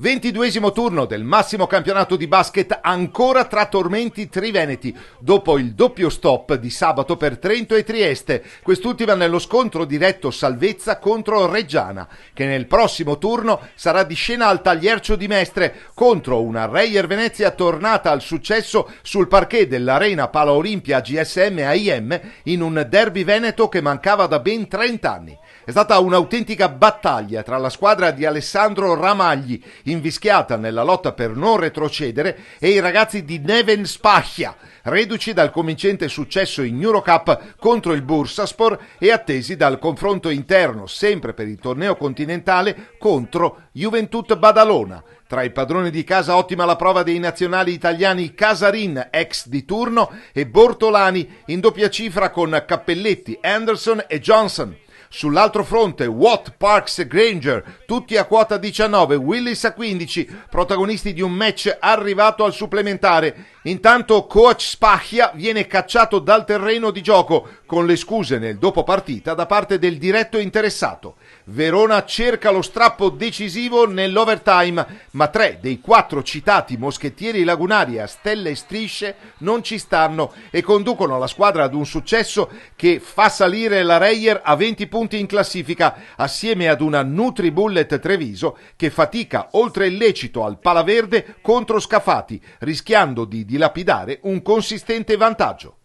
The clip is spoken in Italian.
22esimo turno del massimo campionato di basket ancora tra tormenti triveneti dopo il doppio stop di sabato per Trento e Trieste, quest'ultima nello scontro diretto Salvezza contro Reggiana, che nel prossimo turno sarà di scena al Tagliercio di Mestre contro una Reyer Venezia tornata al successo sul parquet dell'Arena Pala Olimpia GSM AIM in un derby veneto che mancava da ben 30 anni. È stata un'autentica battaglia tra la squadra di Alessandro Ramagli, invischiata nella lotta per non retrocedere, e i ragazzi di Neven Spachia, reduci dal convincente successo in Eurocup contro il Bursaspor e attesi dal confronto interno, sempre per il torneo continentale, contro Juventut Badalona. Tra i padroni di casa ottima la prova dei nazionali italiani Casarin, ex di turno, e Bortolani in doppia cifra con Cappelletti, Anderson e Johnson. Sull'altro fronte Watt, Parks e Granger, tutti a quota 19, Willis a 15, protagonisti di un match arrivato al supplementare. Intanto coach Spachia viene cacciato dal terreno di gioco con le scuse nel dopo partita da parte del diretto interessato. Verona cerca lo strappo decisivo nell'overtime, ma 3 dei 4 citati moschettieri lagunari a stelle e strisce non ci stanno e conducono la squadra ad un successo che fa salire la Reyer a 20 punti in classifica, assieme ad una NutriBullet Treviso che fatica oltre il lecito al Palaverde contro Scafati, rischiando di dilapidare un consistente vantaggio.